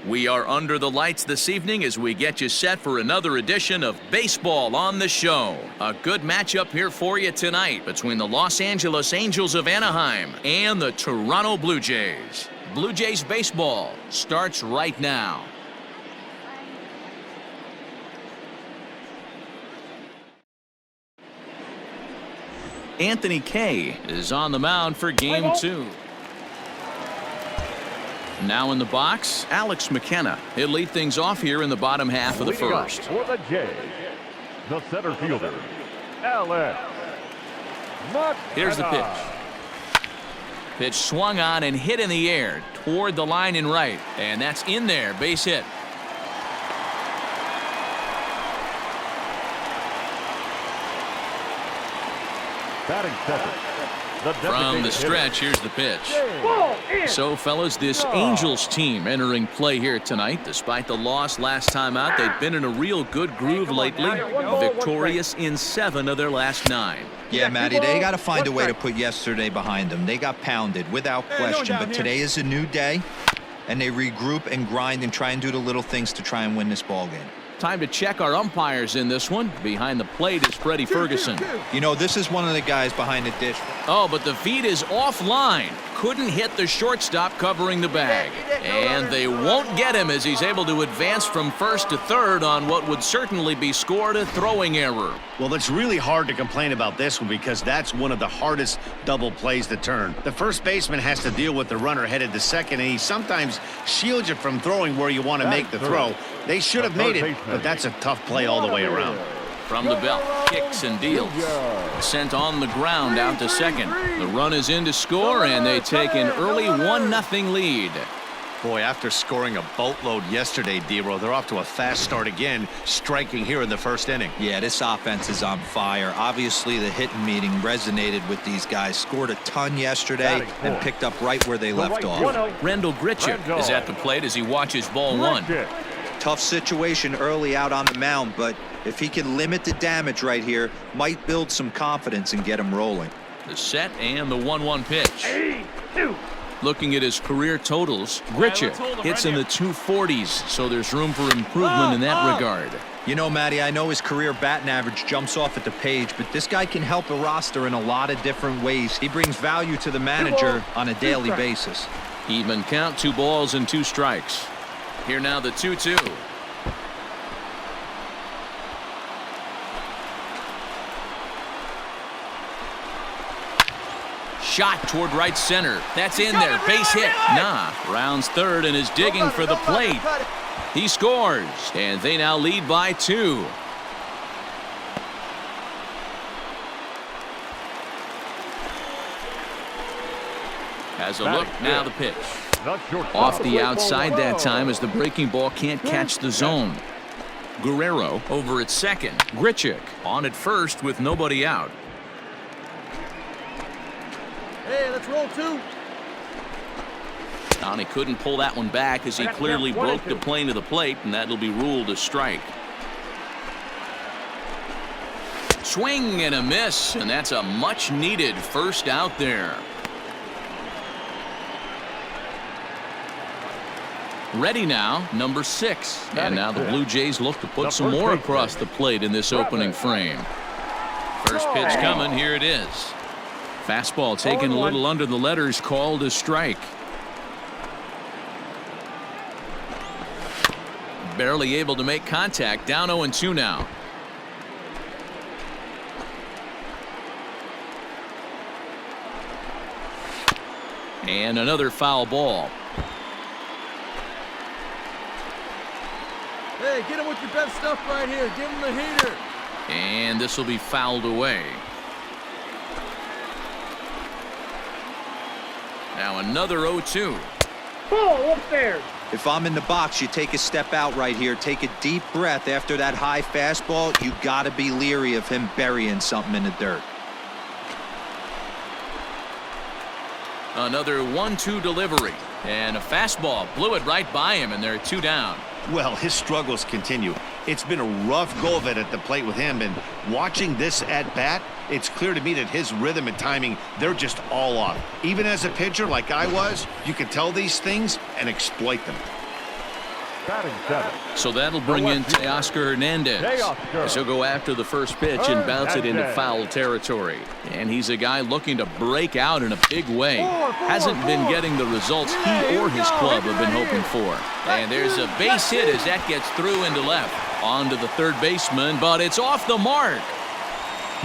We are under the lights this evening as we get you set for another edition of Baseball on the Show. A good matchup here for you tonight between the Los Angeles Angels of Anaheim and the Toronto Blue Jays. Blue Jays baseball starts right now. Anthony Kay is on the mound for Game 2. Now in the box, Alex McKenna. He'll lead things off here in the bottom half of the first. For the Jays, the center fielder, Alex McKenna. Here's the pitch. Pitch swung on and hit in the air toward the line in right. And that's in there. Base hit. Batting second. From the stretch, here's the pitch. So, fellas, this Angels team entering play here tonight. Despite the loss last time out, they've been in a real good groove lately. Victorious in 7 of their last 9. Yeah, Matty, they got to find a way to put yesterday behind them. They got pounded without question, but today is a new day, and they regroup and grind and try and do the little things to try and win this ball game. Time to check our umpires in this one. Behind the plate is Freddie Ferguson. You know, this is one of the guys behind the dish. Oh, but the feed is offline. Couldn't hit the shortstop covering the bag. And they won't get him as he's able to advance from first to third on what would certainly be scored a throwing error. Well, it's really hard to complain about this one because that's one of the hardest double plays to turn. The first baseman has to deal with the runner headed to second, and he sometimes shields you from throwing where you want to make the throw. They should have made it, but that's a tough play all the way around. From the belt, kicks and deals. Sent on the ground out to second. The run is in to score, and they take an early 1-0 lead. Boy, after scoring a boatload yesterday, D-Row, they're off to a fast start again, striking here in the first inning. Yeah, this offense is on fire. Obviously, the hitting meeting resonated with these guys. Scored a ton yesterday and picked up right where they left off. Rendell Grichuk is at the plate as he watches ball 1. Tough situation early out on the mound, but if he can limit the damage right here, might build some confidence and get him rolling. The set and the 1-1 pitch. Looking at his career totals, Grichuk hits in the 240s, so there's room for improvement in that regard. You know, Matty, I know his career batting average jumps off at the page, but this guy can help a roster in a lot of different ways. He brings value to the manager on a daily basis. Even count, 2 balls and 2 strikes. Here now the 2-2. Shot toward right center. That's in there. Base hit. Nah. Rounds third and is digging for the plate. He scores. And they now lead by 2. Has a look. Now the pitch. Off the outside that time as the breaking ball can't catch the zone. Guerrero over at second. Grichuk on at first with nobody out. Hey, let's roll 2. He couldn't pull that one back as he clearly broke the plane of the plate, and that'll be ruled a strike. Swing and a miss, and that's a much-needed first out there. Ready now, number 6. And now the Blue Jays look to put some more across the plate in this opening frame. First pitch coming, here it is. Fastball taken a little under the letters, called a strike. Barely able to make contact, down 0-2 now. And another foul ball. Hey, get him with your best stuff right here. Give him the heater. And this will be fouled away. Now another 0-2. Ball upstairs. If I'm in the box, you take a step out right here. Take a deep breath after that high fastball. You got to be leery of him burying something in the dirt. Another 1-2 delivery. And a fastball blew it right by him, and they're 2 down. Well, his struggles continue. It's been a rough go of it at the plate with him, and watching this at bat, it's clear to me that his rhythm and timing, they're just all off. Even as a pitcher like I was, you can tell these things and exploit them. Batting seventh. So that'll bring in Teoscar Hernandez, as he'll go after the first pitch and bounce it into foul territory. And he's a guy looking to break out in a big way. Hasn't been getting the results he or his club have been hoping for. And there's a base hit as that gets through into left. On to the third baseman, but it's off the mark.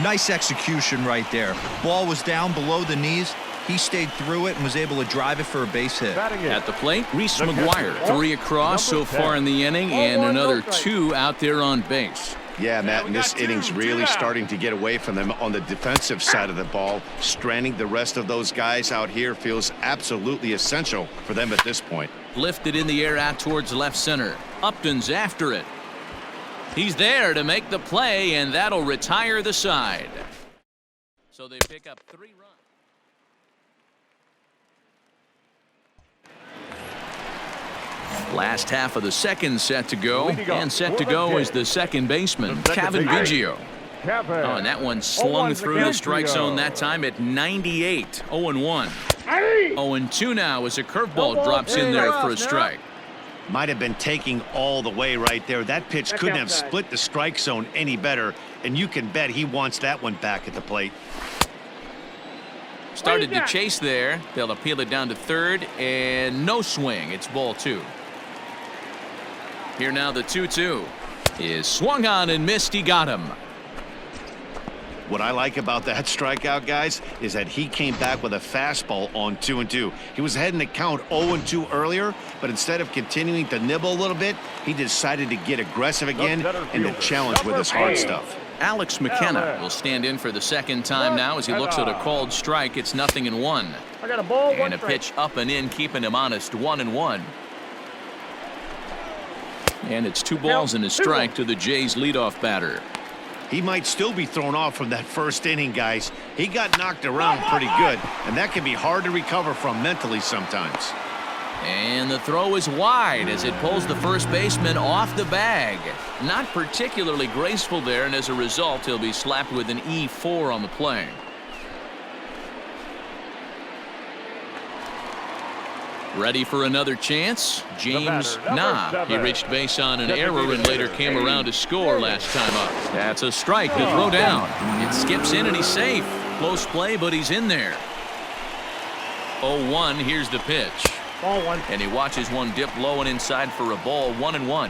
Nice execution right there. Ball was down below the knees. He stayed through it and was able to drive it for a base hit. At the plate, Reese McGuire. 3 across so far in the inning, and another 2 out there on base. Yeah, Matt, and this inning's really starting to get away from them on the defensive side of the ball. Stranding the rest of those guys out here feels absolutely essential for them at this point. Lifted in the air out towards left center. Upton's after it. He's there to make the play, and that'll retire the side. So they pick up 3 runs. Last half of the second set to go, and set to go is the second baseman, Kevin Biggio. Oh, and that one slung through the strike zone that time at 98. 0-1. 0-2 now as a curveball drops in there for a strike. Might have been taking all the way right there. That pitch couldn't have split the strike zone any better, and you can bet he wants that one back at the plate. Started to chase there. They'll appeal it down to third, and no swing. It's ball 2. Here now the 2-2 is swung on and missed. He got him. What I like about that strikeout, guys, is that he came back with a fastball on 2-2. He was heading to count 0-2 earlier, but instead of continuing to nibble a little bit, he decided to get aggressive again and to challenge with his hard stuff. Alex McKenna will stand in for the second time now as he looks at a called strike. It's 0-1. I got a ball, and a pitch up and in, keeping him honest. 1-1. And it's 2 balls and a strike to the Jays leadoff batter. He might still be thrown off from that first inning, guys. He got knocked around pretty good, and that can be hard to recover from mentally sometimes. And the throw is wide as it pulls the first baseman off the bag. Not particularly graceful there, and as a result, he'll be slapped with an E4 on the play. Ready for another chance? James Nah. He reached base on an error and later came around to score last time up. That's a strike to throw down. It skips in and he's safe. Close play, but he's in there. 0-1. Here's the pitch. Ball 1. And he watches one dip low and inside for a ball. 1-1.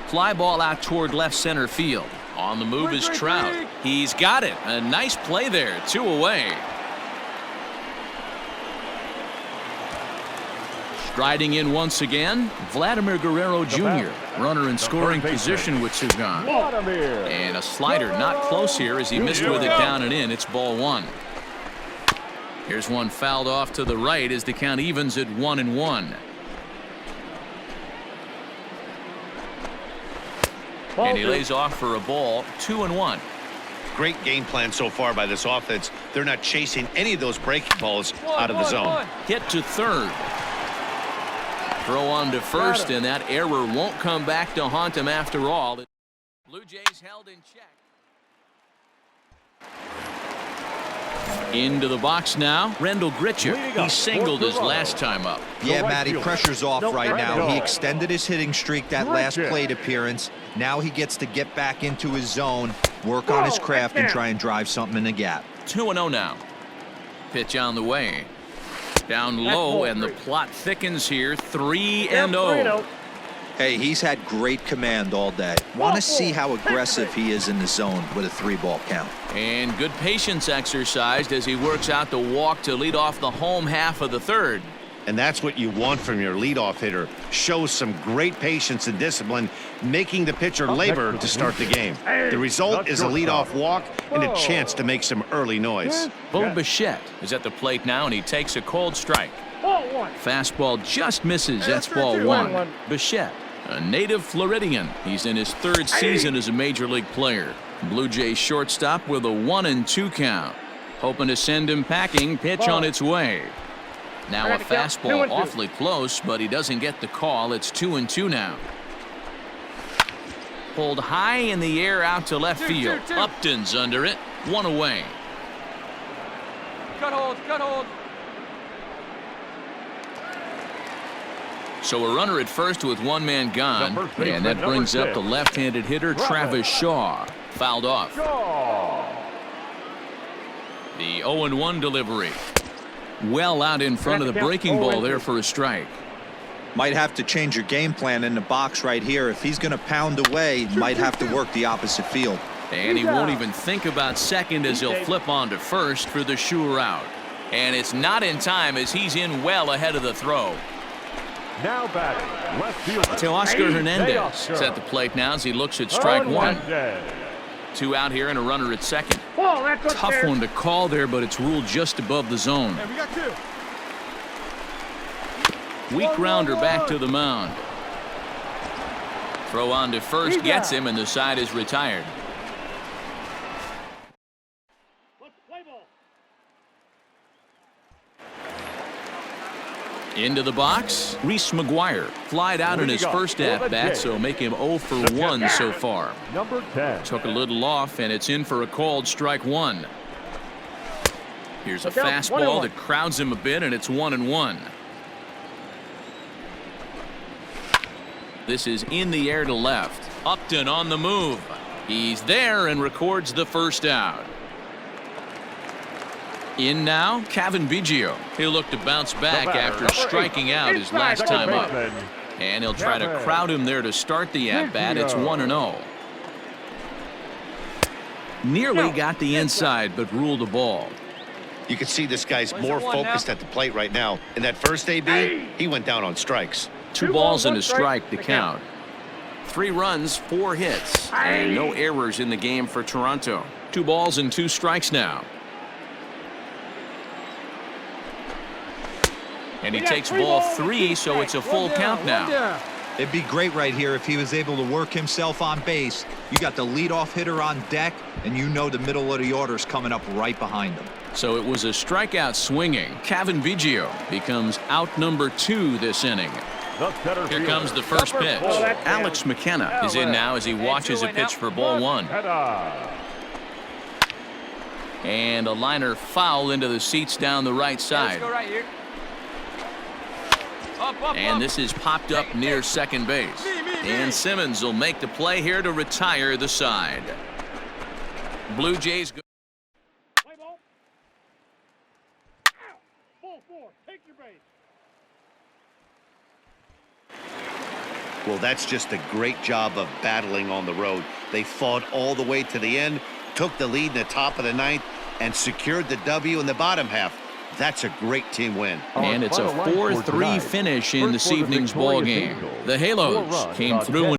Fly ball out toward left center field. On the move is Trout. He's got it. A nice play there. 2 away. Striding in once again, Vladimir Guerrero Jr. Runner in scoring position with 2 gone. And a slider not close here as he missed with it down and in. It's ball 1. Here's one fouled off to the right as the count evens at 1-1. And he lays off for a ball. 2-1. Great game plan so far by this offense. They're not chasing any of those breaking balls out of the zone. Hit to third. Throw on to first, and that error won't come back to haunt him after all. Blue Jays held in check. Into the box now, Rendell Gritcher. He singled his last time up. Yeah, Matty, pressure's off right now. He extended his hitting streak that last plate appearance. Now he gets to get back into his zone, work on his craft, and try and drive something in the gap. 2-0 now. Pitch on the way. Down low, and the plot thickens here. 3-0. Hey, he's had great command all day. Want to see how aggressive he is in the zone with a 3-ball count. And good patience exercised as he works out the walk to lead off the home half of the third. And that's what you want from your leadoff hitter. Shows some great patience and discipline, making the pitcher labor to start the game. The result is a leadoff walk and a chance to make some early noise. Bo Bichette is at the plate now, and he takes a cold strike. Fastball just misses. That's ball 1. Bichette, a native Floridian. He's in his 3rd season as a major league player. Blue Jays shortstop with a 1-2 count. Hoping to send him packing. Pitch on its way. Now a fastball awfully close, but he doesn't get the call. It's 2-2 now. Pulled high in the air out to left field. Upton's under it. 1 away. Cut hold. So a runner at first with one man gone, The first baseman, and that number brings up 6, the left-handed hitter Travis Shaw. Fouled off. Shaw. The 0-1 delivery. Well out in front of the breaking ball there for a strike. Might have to change your game plan in the box right here. If he's going to pound away, might have to work the opposite field. And he won't even think about second as he'll flip on to first for the sure out. And it's not in time as he's in well ahead of the throw. Now batting, left fielder. Teoscar Hernandez Teoscar. is at the plate now as he looks at strike one. Hernandez. 2 out here and a runner at second. Ball, that's up Tough there. one to call there, but it's ruled just above the zone. Hey, we got 2. Weak grounder back to the mound. Throw on to first gets him, and the side is retired. Let's play ball. Into the box, Reese McGuire. Flied out in his first at-bat, so make him 0 for 1 so far. Number 10. Took a little off, and it's in for a called strike one. Here's a Look out, fastball 1-1. that crowds him a bit, and it's 1-1. This is in the air to left. Upton on the move. He's there and records the first out. In now, Kevin Biggio. He'll look to bounce back after striking out his last time up. And he'll try to crowd him there to start the at-bat. It's 1-0. Nearly got the inside, but ruled a ball. You can see this guy's more focused at the plate right now. In that first AB, he went down on strikes. 2 balls and a strike to count. 3 runs, 4 hits, and no errors in the game for Toronto. 2 balls and 2 strikes now. And he takes ball 3, so it's a full count now. It'd be great right here if he was able to work himself on base. You got the leadoff hitter on deck, and you know the middle of the order's coming up right behind him. So it was a strikeout swinging. Kevin Biggio becomes out number 2 this inning. Here comes the first pitch. Alex McKenna is in now as he watches a pitch for ball 1. And a liner foul into the seats down the right side. And this is popped up near second base. And Simmons will make the play here to retire the side. Blue Jays go. Play ball. Ball 4. Take your base. Well, that's just a great job of battling on the road. They fought all the way to the end, took the lead in the top of the 9th, and secured the W in the bottom half. That's a great team win. And it's a 4-3 finish in this evening's ball game. The Halos came through.